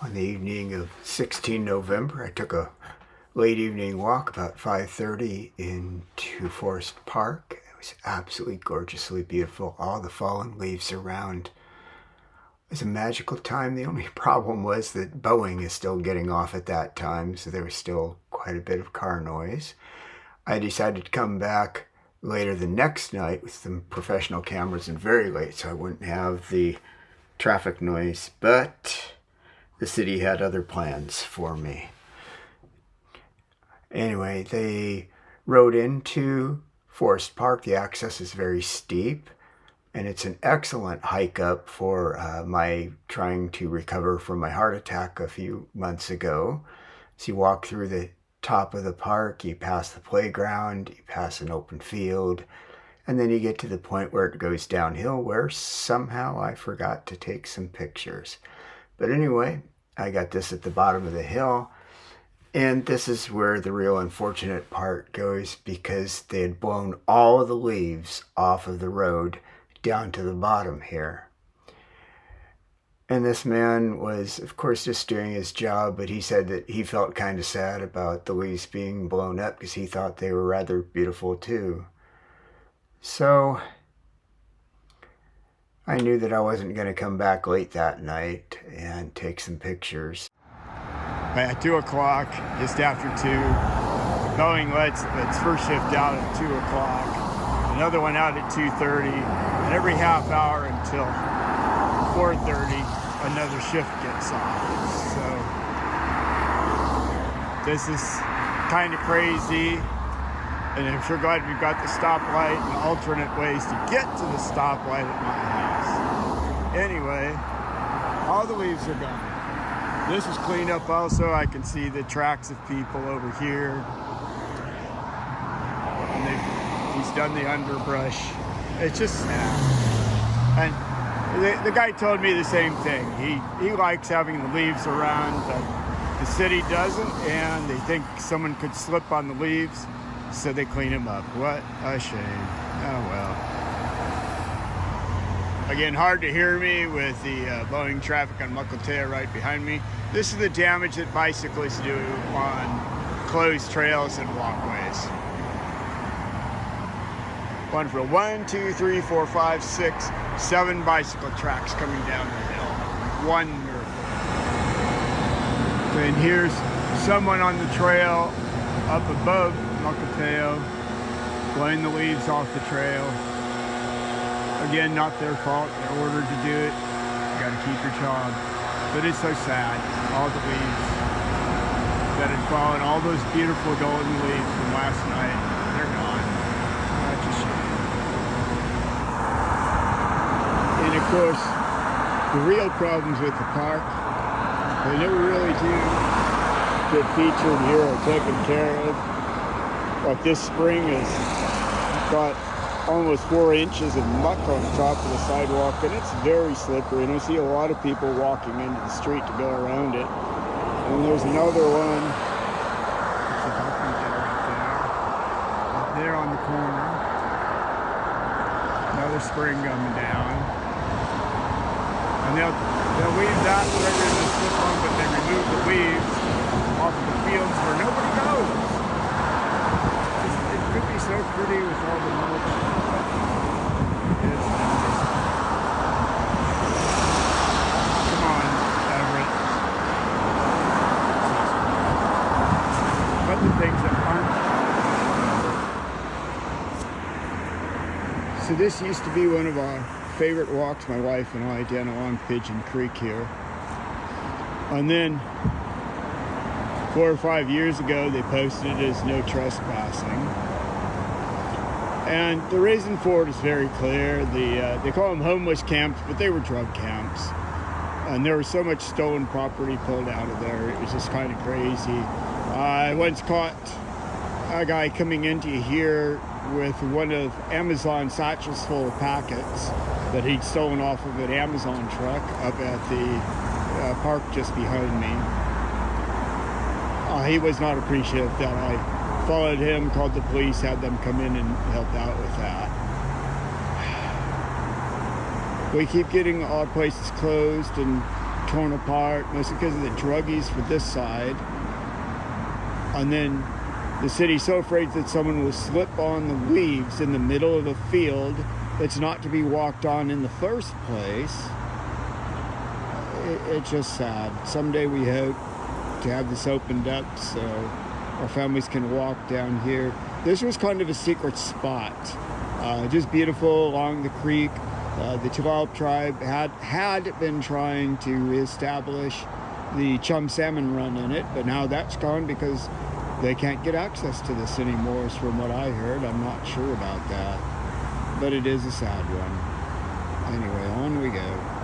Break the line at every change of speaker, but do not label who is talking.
On the evening of 16 November, I took a late evening walk about 5:30 into Forest Park. It was absolutely gorgeously beautiful. All the fallen leaves around. It was a magical time. The only problem was that Boeing is still getting off at that time, so there was still quite a bit of car noise. I decided to come back later the next night with some professional cameras and very late, so I wouldn't have the traffic noise, but the city had other plans for me. Anyway, they rode into Forest Park. The access is very steep, and it's an excellent hike up for my trying to recover from my heart attack a few months ago. So you walk through the top of the park, you pass the playground, you pass an open field, and then you get to the point where it goes downhill, where somehow I forgot to take some pictures. But anyway, I got this at the bottom of the hill, and this is where the real unfortunate part goes, because they had blown all of the leaves off of the road down to the bottom here. And this man was, of course, just doing his job, but he said that he felt kind of sad about the leaves being blown up because he thought they were rather beautiful too. So I knew that I wasn't going to come back late that night and take some pictures.
At 2 o'clock, just after 2, Boeing lets its first shift out at 2 o'clock, another one out at 2:30, and every half hour until 4:30, another shift gets off. So this is kind of crazy. And I'm sure glad we've got the stoplight and alternate ways to get to the stoplight at my house. Anyway, all the leaves are gone. This is cleaned up also. I can see the tracks of people over here. And he's done the underbrush. It's just sad. And the guy told me the same thing. He likes having the leaves around, but the city doesn't, and they think someone could slip on the leaves. So they clean them up. What a shame. Oh well. Again, hard to hear me with the Boeing traffic on Mukilteo right behind me. This is the damage that bicyclists do on closed trails and walkways. One for 1, 2, 3, 4, 5, 6, 7 bicycle tracks coming down the hill. Wonderful. And here's someone on the trail up above Mukilteo, blowing the leaves off the trail. Again, not their fault. They're ordered to do it. You got to keep your job. But it's so sad. All the leaves that had fallen, all those beautiful golden leaves from last night, they're gone. That's a shame. And of course, the real problems with the park, they never really do get featured here or taken care of. Like this spring has got almost 4 inches of muck on the top of the sidewalk, and it's very slippery, and I see a lot of people walking into the street to go around it. And there's another one, up there on the corner, another spring coming down, and they'll leave that where they're going to slip on, but they remove the leaves off of the fields where nobody goes. It could be so pretty with all the mulch. Come on, Everett. But the things that aren't. So this used to be one of our favorite walks, my wife and I, down along Pigeon Creek here. And then 4 or 5 years ago, they posted it as no trespassing. And the reason for it is very clear. They call them homeless camps, but they were drug camps. And there was so much stolen property pulled out of there. It was just kind of crazy. I once caught a guy coming into here with one of Amazon satchels full of packets that he'd stolen off of an Amazon truck up at the park just behind me. He was not appreciative that I followed him, called the police, had them come in and help out with that. We keep getting our places closed, and torn apart, mostly because of the druggies for this side. And then the city's so afraid that someone will slip on the leaves in the middle of a field that's not to be walked on in the first place. It's just sad. Someday we hope to have this opened up so our families can walk down here. This was kind of a secret spot, just beautiful along the creek. The Tulalip tribe had been trying to establish the chum salmon run in it, but now that's gone because they can't get access to this anymore, is from what I heard. I'm not sure about that, but it is a sad one. Anyway, on we go.